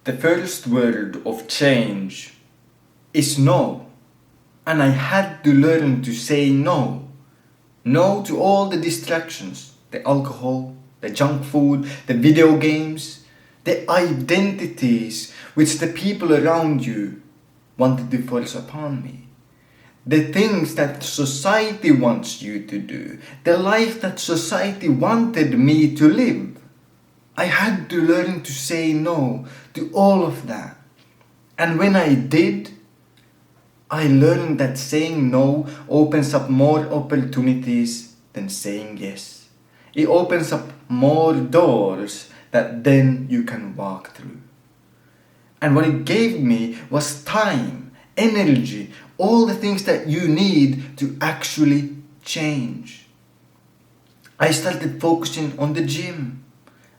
The first word of change is no. And I had to learn to say no. No to all the distractions, the alcohol, the junk food, the video games, the identities which the people around you wanted to force upon me. The things that society wants you to do, the life that society wanted me to live. I had to learn to say no to all of that. And when I did, I learned that saying no opens up more opportunities than saying yes. It opens up more doors that then you can walk through. And what it gave me was time, energy, all the things that you need to actually change. I started focusing on the gym,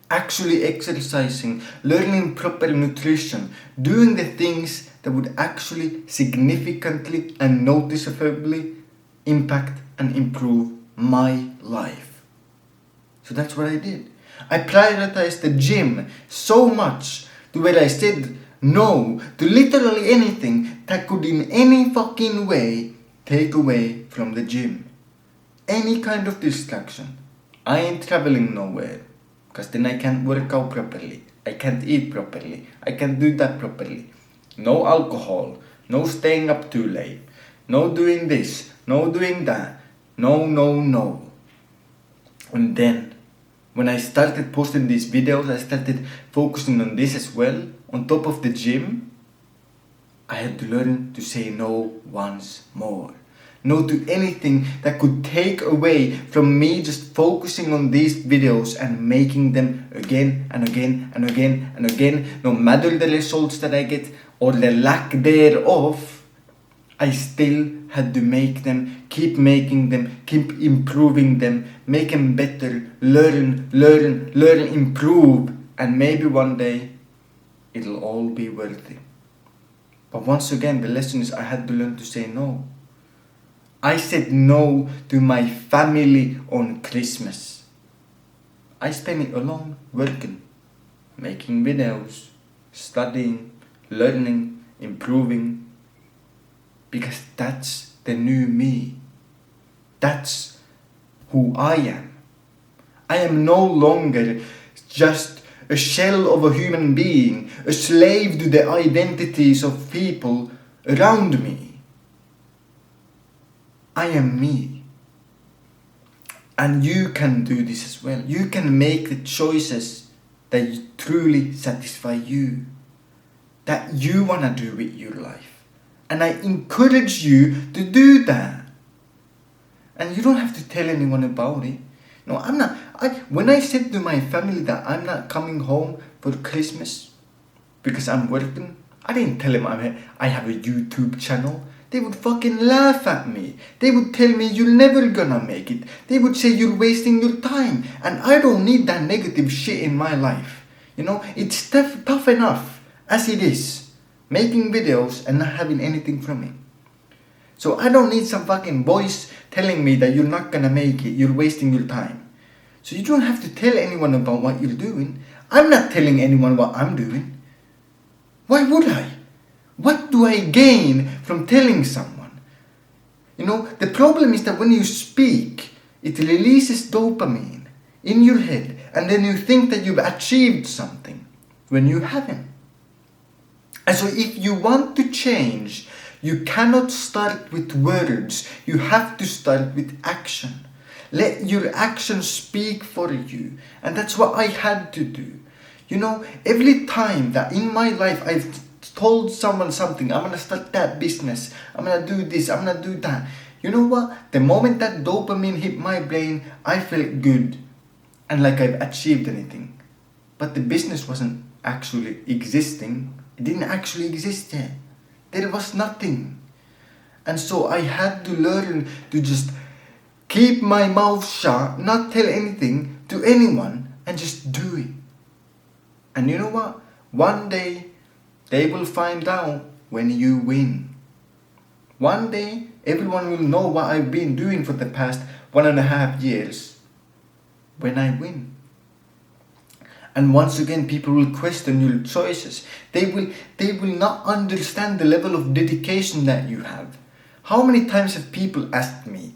actually exercising, learning proper nutrition, doing the things that would actually significantly and noticeably impact and improve my life. So that's what I did. I prioritized the gym so much to where I said no to literally anything that could in any fucking way take away from the gym. Any kind of distraction. I ain't traveling nowhere, because then I can't work out properly. I can't eat properly. I can't do that properly. No alcohol. No staying up too late. No doing this. No doing that. No. And then, when I started posting these videos, I started focusing on this as well. On top of the gym, I had to learn to say no once more. No to anything that could take away from me just focusing on these videos and making them again and again and again and again. No matter the results that I get or the lack thereof, I still had to make them, keep making them, keep improving them, make them better, learn, improve, and maybe one day it'll all be worth it. But once again, the lesson is I had to learn to say no. I said no to my family on Christmas. I spent it alone, working, making videos, studying, learning, improving. Because that's the new me. That's who I am. I am no longer just a shell of a human being, a slave to the identities of people around me. I am me. And you can do this as well. You can make the choices that truly satisfy you, that you want to do with your life. And I encourage you to do that. And you don't have to tell anyone about it. No, when I said to my family that I'm not coming home for Christmas because I'm working, I didn't tell them I have a YouTube channel. They would fucking laugh at me. They would tell me you're never gonna make it. They would say you're wasting your time. And I don't need that negative shit in my life. You know, it's tough enough as it is, making videos and not having anything from it. So I don't need some fucking voice telling me that you're not gonna make it, you're wasting your time. So you don't have to tell anyone about what you're doing. I'm not telling anyone what I'm doing. Why would I? What do I gain from telling someone? You know, the problem is that when you speak, it releases dopamine in your head, and then you think that you've achieved something when you haven't. And so if you want to change, you cannot start with words. You have to start with action. Let your actions speak for you. And that's what I had to do. You know, every time that in my life I've told someone something, I'm gonna start that business, I'm gonna do this, I'm gonna do that. You know what? The moment that dopamine hit my brain, I felt good and like I've achieved anything. But the business wasn't actually existing. It didn't actually exist yet. There was nothing. And so I had to learn to just keep my mouth shut, not tell anything to anyone, and just do it. And you know what? One day, they will find out when you win. One day, everyone will know what I've been doing for the past 1.5 years when I win. And once again, people will question your choices. They will not understand the level of dedication that you have. How many times have people asked me,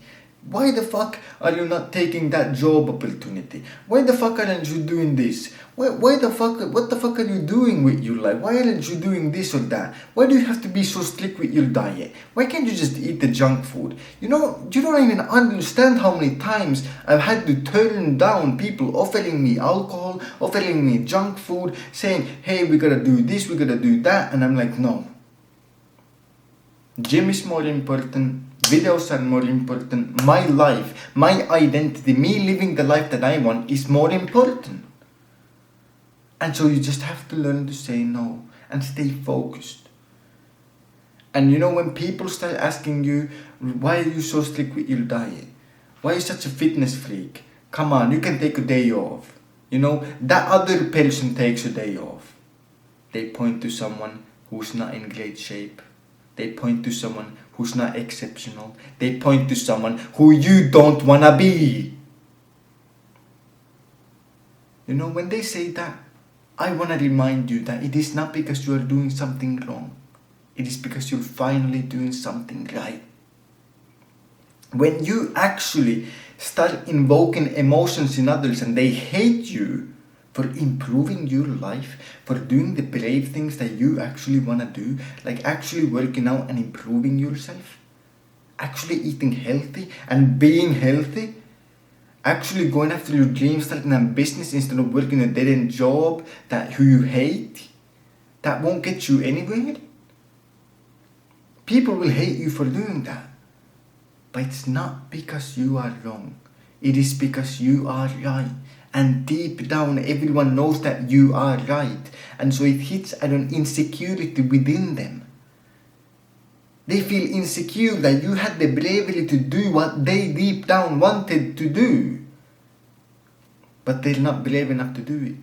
why the fuck are you not taking that job opportunity? Why the fuck aren't you doing this? What the fuck are you doing with your life? Why aren't you doing this or that? Why do you have to be so strict with your diet? Why can't you just eat the junk food? You don't even understand how many times I've had to turn down people offering me alcohol, offering me junk food, saying, hey, we gotta do this, we gotta do that, and I'm like, no. Gym is more important. Videos are more important. My life, my identity, me living the life that I want is more important. And so you just have to learn to say no and stay focused. And when people start asking you, why are you so strict with your diet? Why are you such a fitness freak? Come on, you can take a day off. That other person takes a day off. They point to someone who's not in great shape. They point to someone who's not exceptional. They point to someone who you don't wanna be. When they say that, I wanna remind you that it is not because you are doing something wrong. It is because you're finally doing something right. When you actually start invoking emotions in others and they hate you for improving your life, for doing the brave things that you actually want to do, like actually working out and improving yourself, actually eating healthy and being healthy, actually going after your dreams, starting a business instead of working a dead-end job who you hate, that won't get you anywhere. People will hate you for doing that. But it's not because you are wrong. It is because you are right. And deep down, everyone knows that you are right. And so it hits at an insecurity within them. They feel insecure that you had the bravery to do what they deep down wanted to do. But they're not brave enough to do it.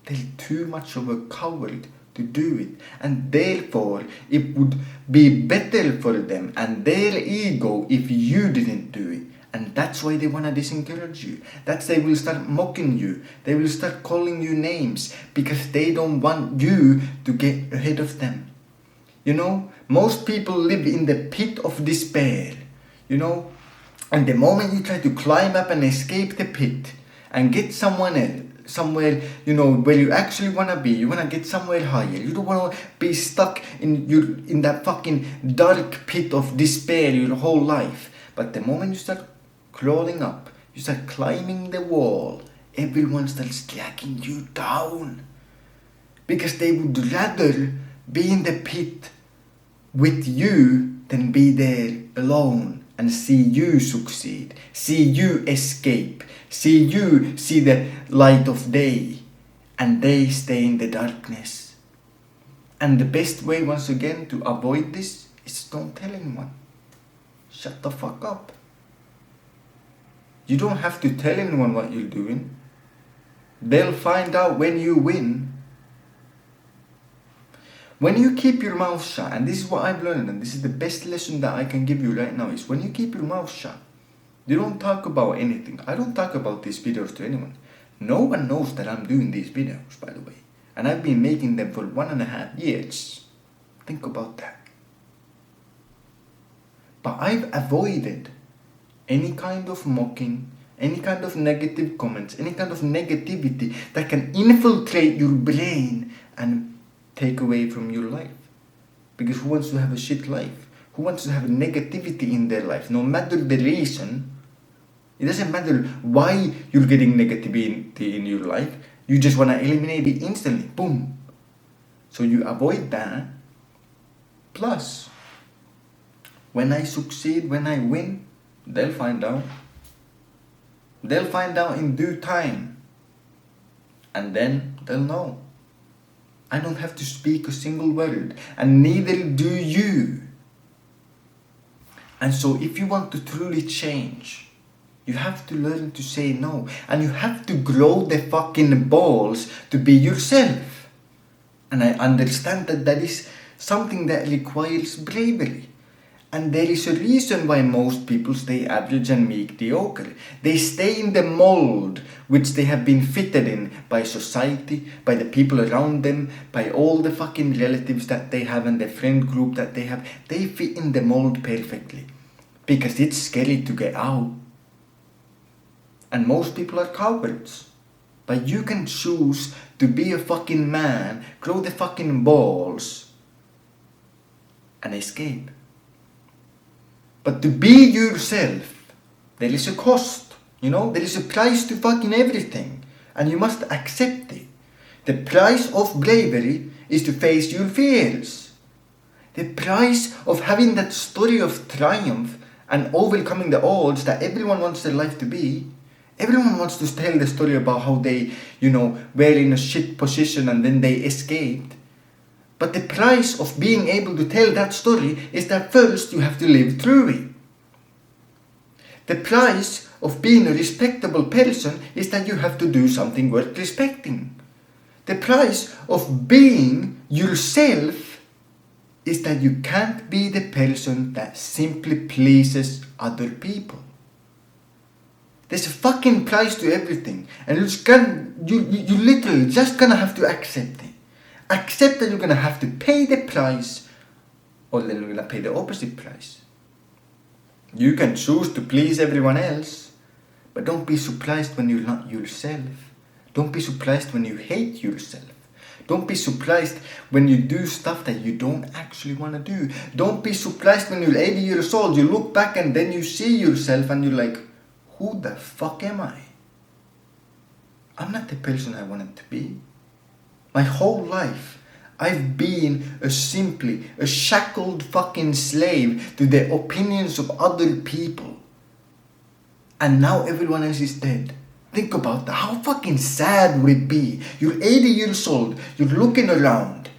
They're too much of a coward to do it. And therefore, it would be better for them and their ego if you didn't do it. And that's why they want to discourage you. They will start mocking you. They will start calling you names because they don't want you to get ahead of them. Most people live in the pit of despair. And the moment you try to climb up and escape the pit and get somewhere, where you actually want to be, you want to get somewhere higher. You don't want to be stuck in that fucking dark pit of despair your whole life. But the moment you start crawling up, you start climbing the wall, everyone starts dragging you down. Because they would rather be in the pit with you than be there alone and see you succeed, see you escape, see you see the light of day, and they stay in the darkness. And the best way, once again, to avoid this is don't tell anyone. Shut the fuck up. You don't have to tell anyone what you're doing. They'll find out when you win. When you keep your mouth shut, and this is what I've learned, and this is the best lesson that I can give you right now, is when you keep your mouth shut, you don't talk about anything. I don't talk about these videos to anyone. No one knows that I'm doing these videos, by the way. And I've been making them for 1.5 years. Think about that. But I've avoided any kind of mocking, any kind of negative comments, any kind of negativity that can infiltrate your brain and take away from your life. Because who wants to have a shit life? Who wants to have negativity in their life? No matter the reason, it doesn't matter why you're getting negativity in your life. You just want to eliminate it instantly. Boom. So you avoid that. Plus, when I succeed, when I win, they'll find out. They'll find out in due time. And then they'll know. I don't have to speak a single word. And neither do you. And so if you want to truly change, you have to learn to say no. And you have to grow the fucking balls to be yourself. And I understand that that is something that requires bravery. And there is a reason why most people stay average and mediocre. They stay in the mold which they have been fitted in by society, by the people around them, by all the fucking relatives that they have and the friend group that they have. They fit in the mold perfectly. Because it's scary to get out. And most people are cowards. But you can choose to be a fucking man, grow the fucking balls, and escape. But to be yourself, there is a cost, there is a price to fucking everything, and you must accept it. The price of bravery is to face your fears. The price of having that story of triumph and overcoming the odds that everyone wants their life to be. Everyone wants to tell the story about how they, were in a shit position and then they escaped. But the price of being able to tell that story is that first you have to live through it. The price of being a respectable person is that you have to do something worth respecting. The price of being yourself is that you can't be the person that simply pleases other people. There's a fucking price to everything, and you literally just gonna have to accept it. Accept that you're gonna have to pay the price, or then you're gonna pay the opposite price. You can choose to please everyone else, but don't be surprised when you're not yourself. Don't be surprised when you hate yourself. Don't be surprised when you do stuff that you don't actually want to do. Don't be surprised when you're 80 years old, you look back and then you see yourself and you're like, who the fuck am I? I'm not the person I wanted to be. My whole life, I've been simply a shackled fucking slave to the opinions of other people. And now everyone else is dead. Think about that. How fucking sad would it be? You're 80 years old. You're looking around.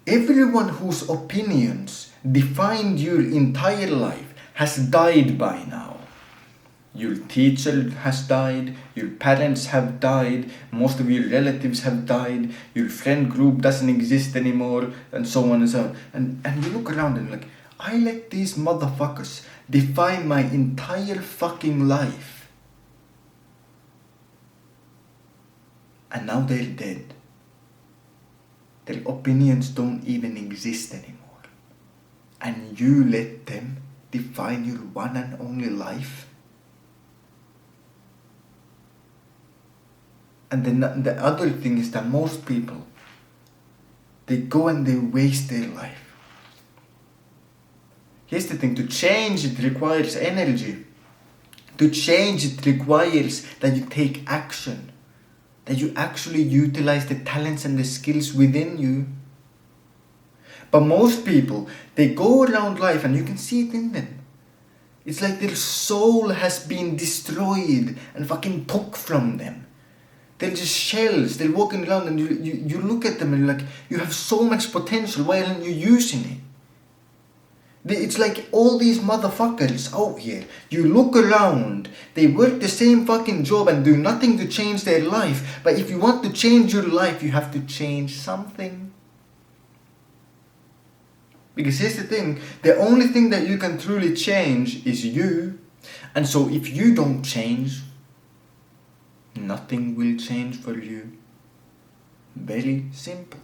Everyone whose opinions defined your entire life has died by now. Your teacher has died, your parents have died, most of your relatives have died, your friend group doesn't exist anymore, and so on and so on. And you look around and like, I let these motherfuckers define my entire fucking life. And now they're dead. Their opinions don't even exist anymore. And you let them define your one and only life? And then the other thing is that most people, they go and they waste their life. Here's the thing, to change it requires energy. To change it requires that you take action. That you actually utilize the talents and the skills within you. But most people, they go around life and you can see it in them. It's like their soul has been destroyed and fucking took from them. They're just shells. They're walking around and you look at them and you're like, you have so much potential, why aren't you using it? It's like all these motherfuckers out here, you look around, they work the same fucking job and do nothing to change their life. But if you want to change your life, you have to change something. Because here's the thing, the only thing that you can truly change is you. And so if you don't change, nothing will change for you. Very simple.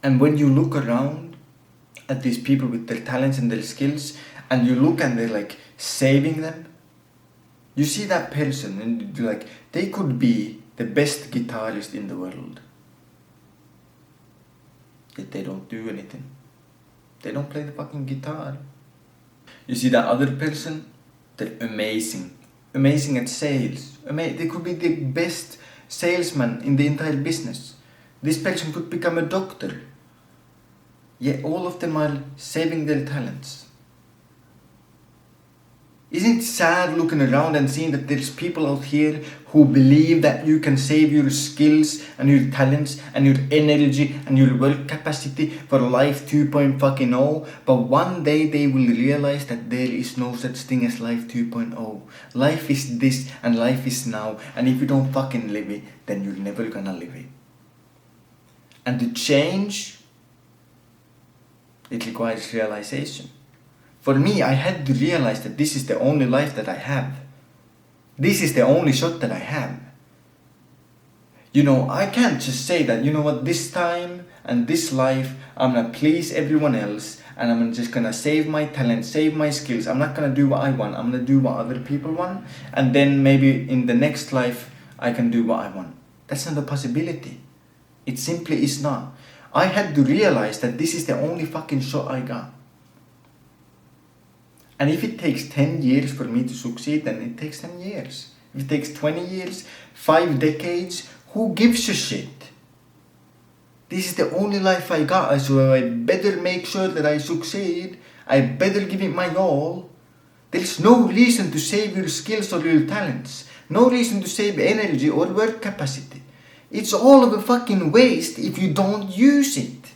And when you look around at these people with their talents and their skills, and you look and they're like saving them, you see that person and you're like, they could be the best guitarist in the world. Yet they don't do anything. They don't play the fucking guitar. You see that other person, they're amazing. Amazing at sales. They could be the best salesman in the entire business. This person could become a doctor. Yet all of them are saving their talents. Isn't it sad looking around and seeing that there's people out here who believe that you can save your skills and your talents and your energy and your work capacity for life 2.0, but one day they will realize that there is no such thing as life 2.0. Life is this and life is now, and if you don't fucking live it, then you're never gonna live it. And to change It requires realization. For me, I had to realize that this is the only life that I have. This is the only shot that I have. You know, I can't just say that, you know what, this time and this life, I'm gonna please everyone else and I'm just gonna save my talent, save my skills. I'm not gonna do what I want, I'm gonna do what other people want. And then maybe in the next life, I can do what I want. That's not a possibility. It simply is not. I had to realize that this is the only fucking shot I got. And if it takes 10 years for me to succeed, then it takes 10 years. If it takes 20 years, 5 decades, who gives a shit? This is the only life I got, so I better make sure that I succeed. I better give it my all. There's no reason to save your skills or your talents. No reason to save energy or work capacity. It's all of a fucking waste if you don't use it.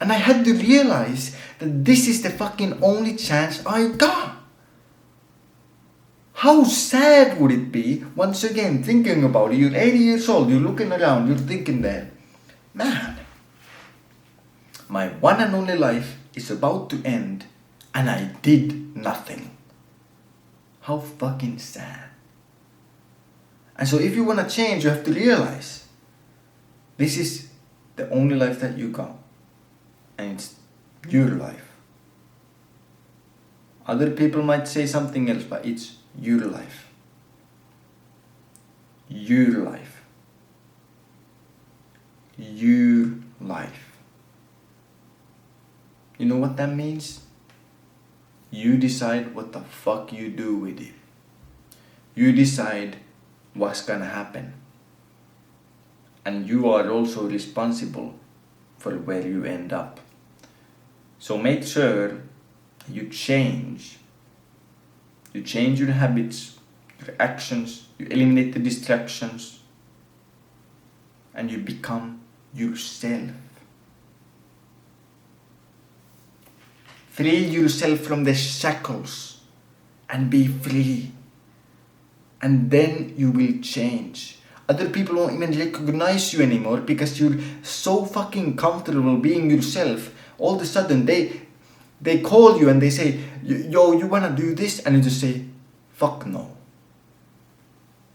And I had to realize that this is the fucking only chance I got. How sad would it be, once again, thinking about it, you're 80 years old, you're looking around, you're thinking that, man, my one and only life is about to end and I did nothing. How fucking sad. And so if you want to change, you have to realize this is the only life that you got. And it's your life. Other people might say something else, but it's your life. Your life. Your life. You know what that means? You decide what the fuck you do with it. You decide what's gonna happen. And you are also responsible for where you end up. So make sure you change. You change your habits, your actions, you eliminate the distractions, and you become yourself. Free yourself from the shackles and be free. And then you will change. Other people won't even recognize you anymore because you're so fucking comfortable being yourself. All of a sudden they call you and they say, yo, you wanna do this? And you just say, fuck no.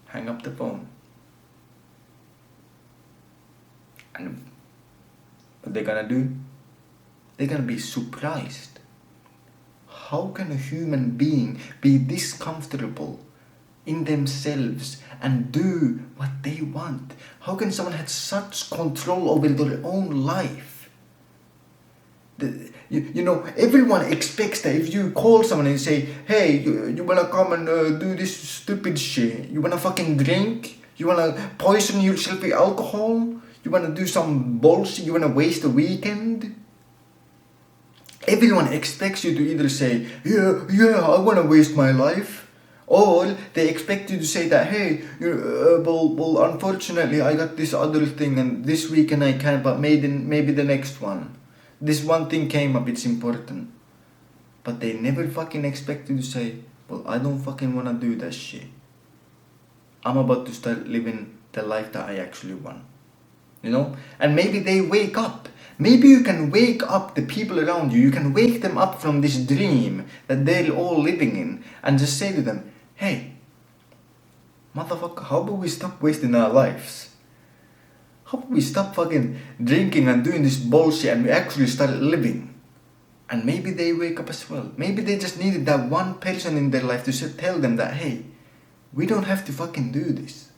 Hang up the phone. And what they're gonna do? They're gonna be surprised. How can a human being be this comfortable in themselves and do what they want? How can someone have such control over their own life? You know, everyone expects that if you call someone and say, hey, you wanna come and do this stupid shit? You wanna fucking drink? You wanna poison yourself with alcohol? You wanna do some bullshit? You wanna waste a weekend? Everyone expects you to either say, yeah, I wanna waste my life. Or they expect you to say that, hey, well, unfortunately I got this other thing and this weekend I can't, but maybe the next one. This one thing came up, it's important. But they never fucking expect you to say, well, I don't fucking wanna do that shit. I'm about to start living the life that I actually want. You know? And maybe they wake up. Maybe you can wake up the people around you. You can wake them up from this dream that they're all living in and just say to them, hey, motherfucker, how about we stop wasting our lives? How about we stop fucking drinking and doing this bullshit and we actually start living? And maybe they wake up as well. Maybe they just needed that one person in their life to tell them that, hey, we don't have to fucking do this.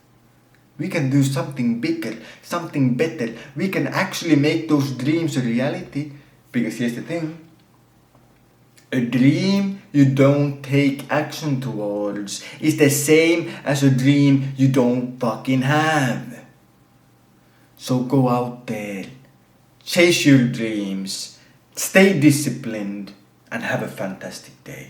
We can do something bigger, something better. We can actually make those dreams a reality. Because here's the thing. A dream you don't take action towards is the same as a dream you don't fucking have. So go out there, chase your dreams, stay disciplined, and have a fantastic day.